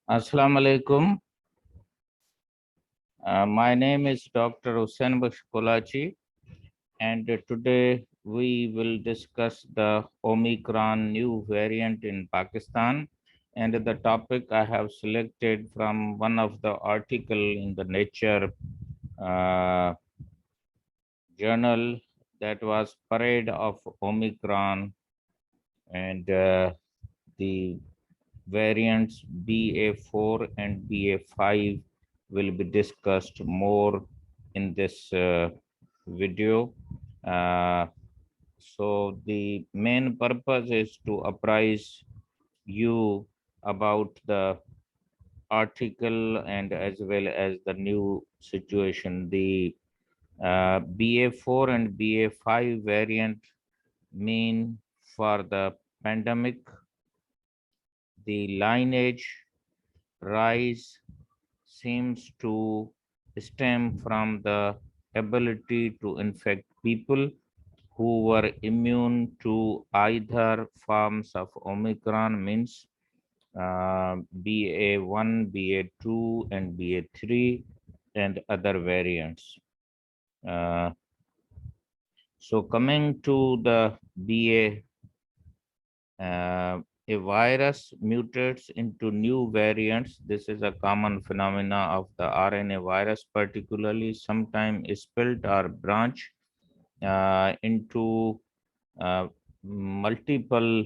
Assalamu alaikum. My name is Dr. Hussain Bashkolachi, and today we will discuss the Omicron new variant in Pakistan. And the topic I have selected from one of the article in the Nature journal, that was Parade of Omicron, and the variants BA4 and BA5 will be discussed more in this video. So the main purpose is to apprise you about the article and as well as the new situation. The BA4 and BA5 variant mean for the pandemic, the lineage rise seems to stem from the ability to infect people who were immune to either forms of Omicron, means BA1, BA2, and BA3, and other variants. So coming to the BA, a virus mutates into new variants. This is a common phenomena of the RNA virus, particularly sometimes split or branch into multiple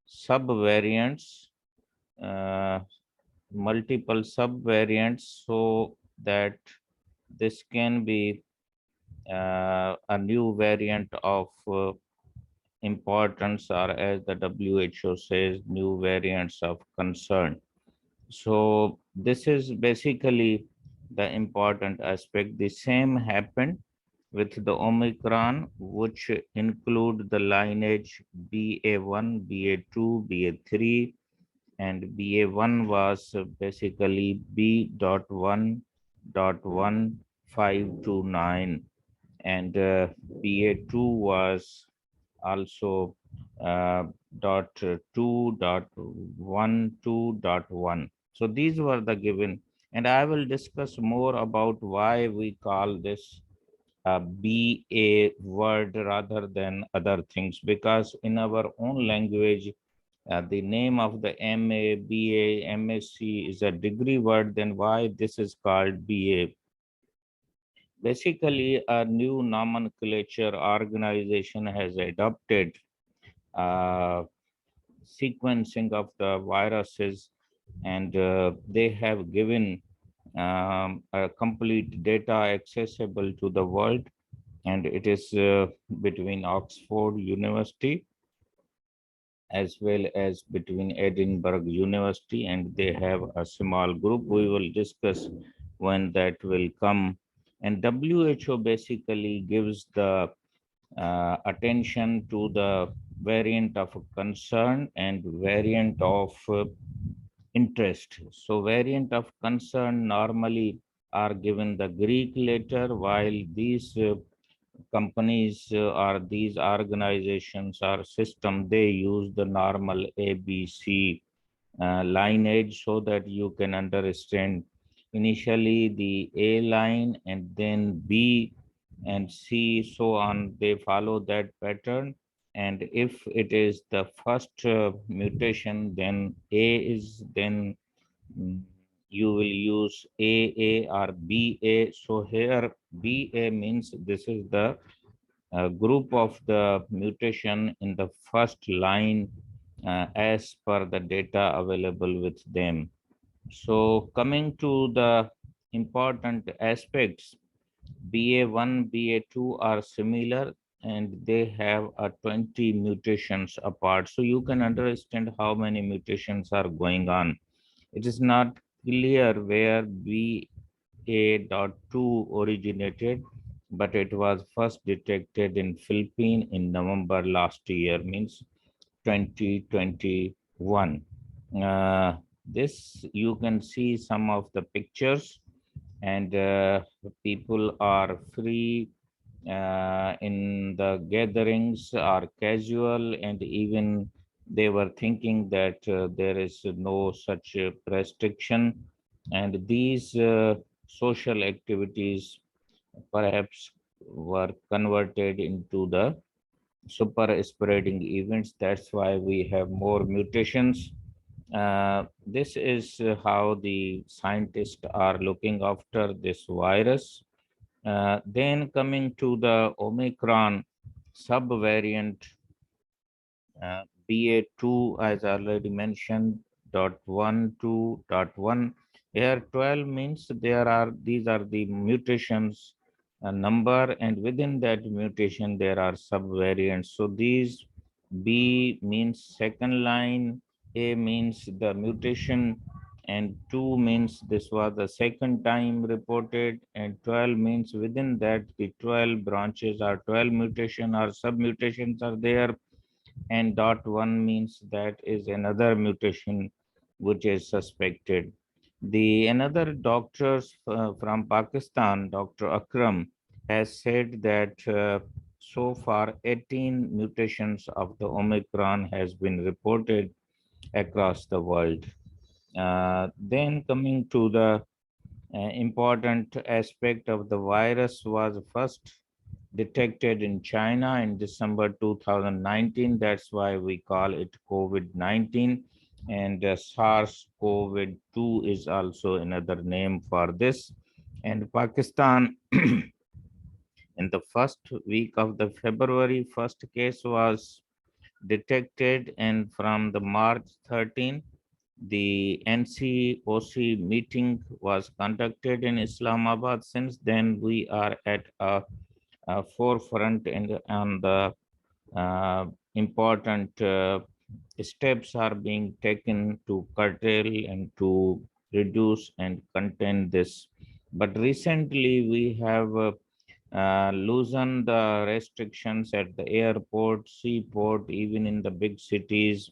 subvariants, uh, so that this can be a new variant of importance, or as the WHO says, new variants of concern. So this is basically the important aspect. The same happened with the Omicron, which include the lineage BA1, BA2, BA3, and BA1 was basically B.1.1.529, and BA2 was also .2.1.2.1. So these were the given, and I will discuss more about why we call this BA word rather than other things, because in our own language, the name of the MA, BA, MSc is a degree word, then why this is called BA? Basically, a new nomenclature organization has adopted sequencing of the viruses, and they have given a complete data accessible to the world, and it is between Oxford University as well as between Edinburgh University, and they have a small group. We will discuss when that will come. And WHO basically gives the attention to the variant of concern and variant of interest. So variant of concern normally are given the Greek letter, while these companies or these organizations or system, they use the normal ABC lineage, so that you can understand initially the A line and then B and C, so on. They follow that pattern, and if it is the first mutation, then A is then you will use AA or BA. So here BA means this is the group of the mutation in the first line as per the data available with them. So coming to the important aspects, BA1, BA2 are similar, and they have 20 mutations apart. So you can understand how many mutations are going on. It is not clear where BA.2 originated, but it was first detected in Philippines in November last year, means 2021. This you can see some of the pictures, and people are free in the gatherings are casual, and even they were thinking that there is no such restriction, and these social activities perhaps were converted into the super spreading events. That's why we have more mutations. This is how the scientists are looking after this virus. Then coming to the Omicron subvariant BA2, as already mentioned, .12.1. Here 12 means these are the mutations number, and within that mutation there are subvariants. So these B means second line, A means the mutation, and 2 means this was the second time reported, and 12 means within that the 12 branches or 12 mutation or submutations are there, and dot one means that is another mutation which is suspected. The another doctors from Pakistan, Dr. Akram, has said that so far 18 mutations of the Omicron has been reported across the world. Then coming to the important aspect of the virus was first detected in China in December 2019. That's why we call it COVID-19. And SARS-CoV-2 is also another name for this. And Pakistan, in the first week of the February, first case was detected, and from the March 13, the NCOC meeting was conducted in Islamabad. Since then, we are at a forefront and on the important steps are being taken to curtail and to reduce and contain this. But recently, we have loosened the restrictions at the airport, seaport, even in the big cities.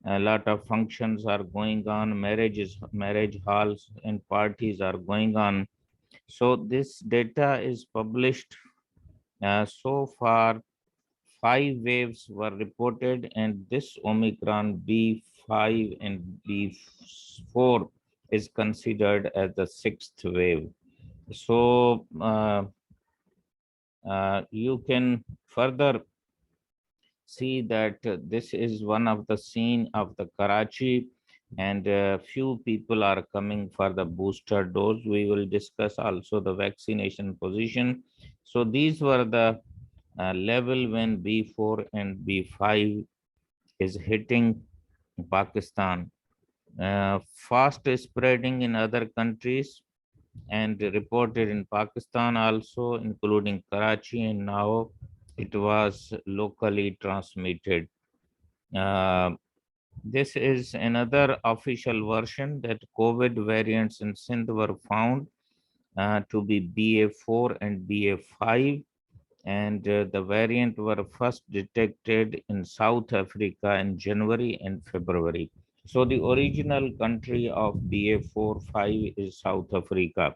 A lot of functions are going on, marriage halls and parties are going on. So this data is published. So far, 5 waves were reported, and this Omicron B5 and B4 is considered as the sixth wave. So you can further see that this is one of the scene of the Karachi, and few people are coming for the booster dose. We will discuss also the vaccination position. So these were the level when B4 and B5 is hitting Pakistan. Fast spreading in other countries and reported in Pakistan also, including Karachi, and now it was locally transmitted. Uh, this is another official version that COVID variants in Sindh were found to be BA4 and BA5, and the variant were first detected in South Africa in January and February. So the original country of BA4-5 is South Africa.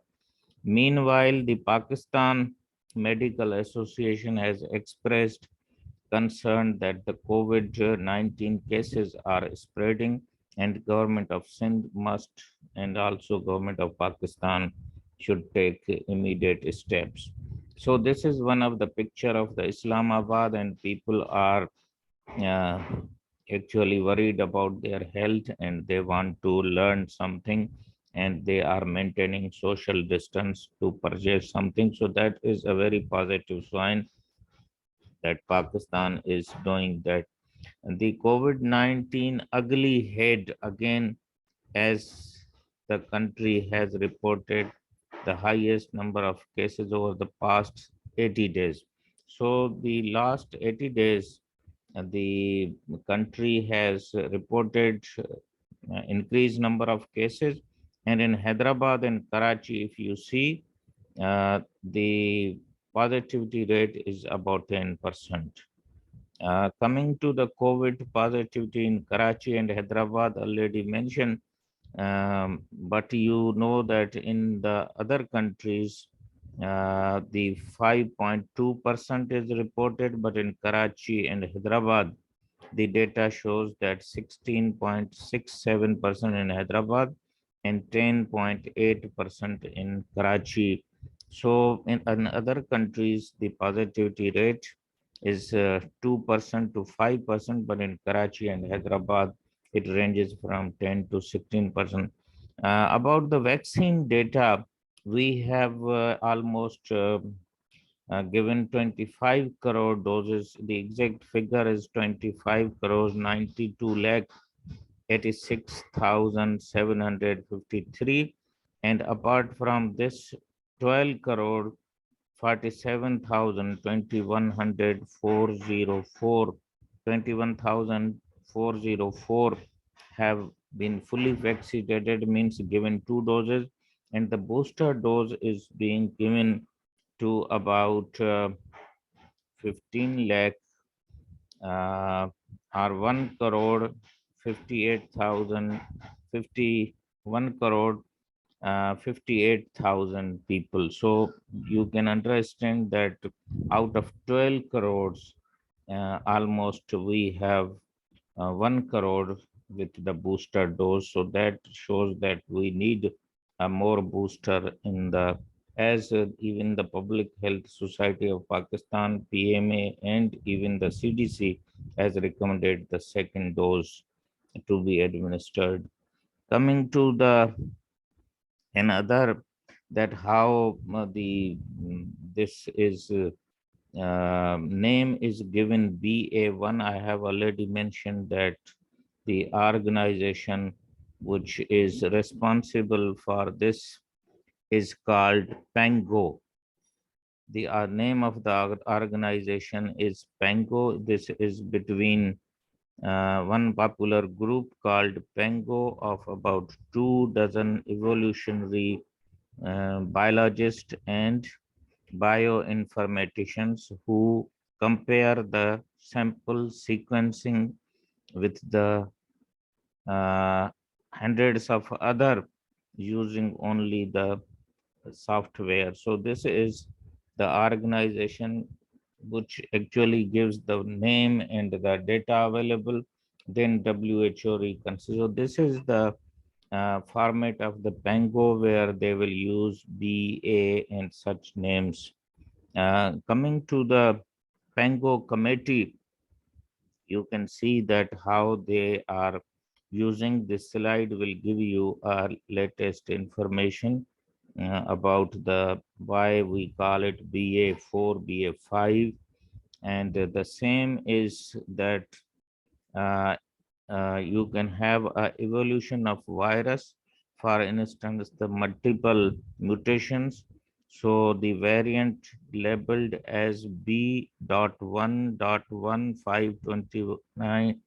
Meanwhile, the Pakistan Medical Association has expressed concern that the COVID-19 cases are spreading, and government of Sindh must, and also government of Pakistan should take immediate steps. So this is one of the picture of the Islamabad, and people are uh, actually worried about their health, and they want to learn something, and they are maintaining social distance to purchase something. So that is a very positive sign that Pakistan is doing that. And the COVID-19 ugly head again, as the country has reported the highest number of cases over the past 80 days. So the last 80 days, the country has reported increased number of cases. And in Hyderabad and Karachi, if you see, the positivity rate is about 10%. Coming to the COVID positivity in Karachi and Hyderabad, already mentioned, but you know that in the other countries, The 5.2% is reported, but in Karachi and Hyderabad, the data shows that 16.67% in Hyderabad and 10.8% in Karachi. So in other countries, the positivity rate is 2% to 5%, but in Karachi and Hyderabad, it ranges from 10 to 16%. About the vaccine data, we have almost given 25 crore doses. The exact figure is 25 crores 92 lakh 86,753. And apart from this, 12 crore 47,000 21,404 have been fully vaccinated, means given 2 doses, and the booster dose is being given to about 15 lakh or 1 crore 58,000 51 crore 58,000 people. So you can understand that out of 12 crores, almost we have 1 crore with the booster dose. So that shows that we need a more booster in the, as even the Public Health Society of Pakistan, PMA, and even the CDC has recommended the second dose to be administered. Coming to the another, that how the this is name is given BA1. I have already mentioned that the organization which is responsible for this is called Pango. The name of the organization is Pango. This is between one popular group called Pango of about 2 dozen evolutionary biologists and bioinformaticians who compare the sample sequencing with the uh, hundreds of other using only the software. So this is the organization which actually gives the name and the data available. Then WHO reconsiders. So this is the format of the Pango where they will use BA and such names. Coming to the Pango committee, you can see that how they are using this slide will give you latest information about the why we call it BA4, BA5, and the same is that uh, you can have a evolution of virus, for instance, the multiple mutations. So the variant labeled as B.1.1529.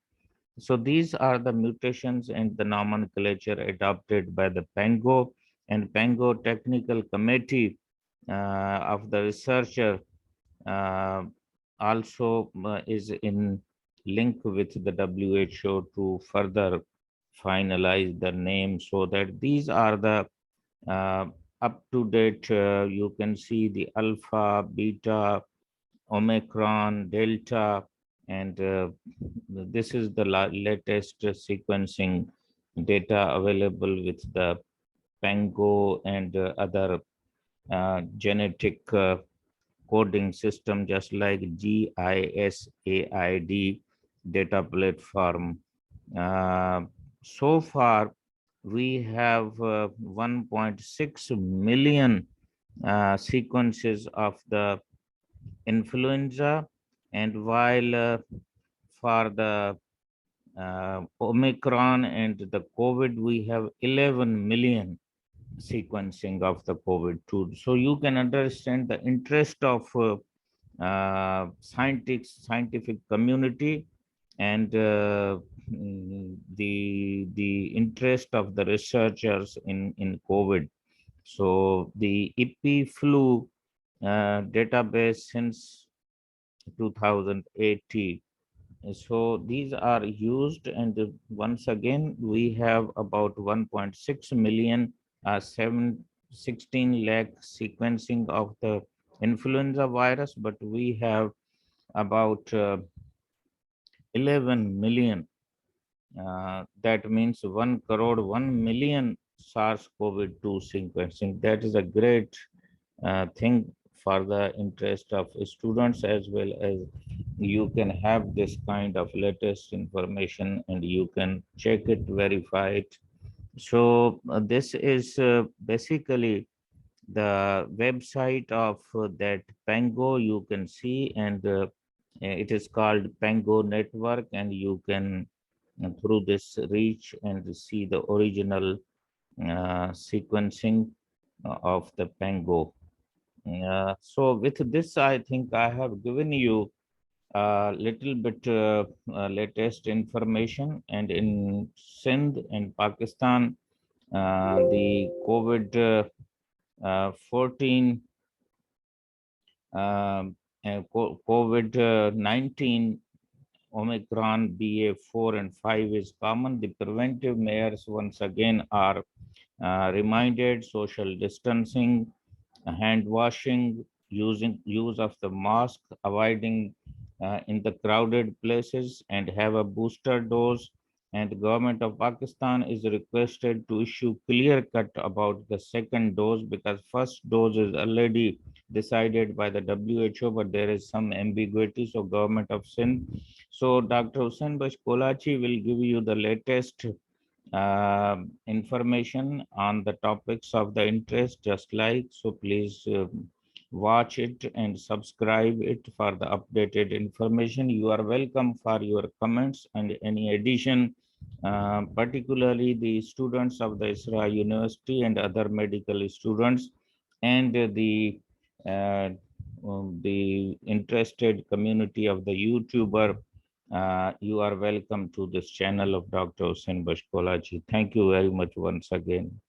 So these are the mutations and the nomenclature adopted by the Pango and Pango Technical Committee of the researcher uh, also is in link with the WHO to further finalize the name, so that these are the uh, up to date. You can see the alpha, beta, Omicron, Delta, and this is the latest sequencing data available with the Pango and other genetic coding system, just like GISAID data platform. Uh, so far, we have 1.6 million sequences of the influenza, and while for the Omicron and the COVID, we have 11 million sequencing of the COVID too. So you can understand the interest of scientific community and the interest of the researchers in COVID. So the EP flu database since 2018. So these are used, and once again we have about 1.6 million, 7 16 lakh sequencing of the influenza virus, but we have about 11 million. That means 1 crore, 1 million SARS-CoV-2 sequencing. That is a great thing for the interest of students, as well as you can have this kind of latest information and you can check it, verify it. So this is basically the website of that Pango you can see, and it is called Pango Network, and you can through this reach and see the original sequencing of the Pango. So with this, I think I have given you a little bit latest information. And in Sindh and Pakistan, the COVID 14 COVID 19 Omicron BA 4 and 5 is common. The preventive measures once again are reminded: social distancing, hand washing, use of the mask, avoiding in the crowded places, and have a booster dose. And the government of Pakistan is requested to issue clear cut about the second dose, because first dose is already decided by the WHO, but there is some ambiguity. So government of Sindh. So Dr. Hussain Bashkolachi will give you the latest information on the topics of the interest, just like. So please watch it and subscribe it for the updated information. You are welcome for your comments and any addition, particularly the students of the Isra University and other medical students, and uh, the interested community of the YouTuber. You are welcome to this channel of Dr. Hussain Bashkolaji. Thank you very much once again.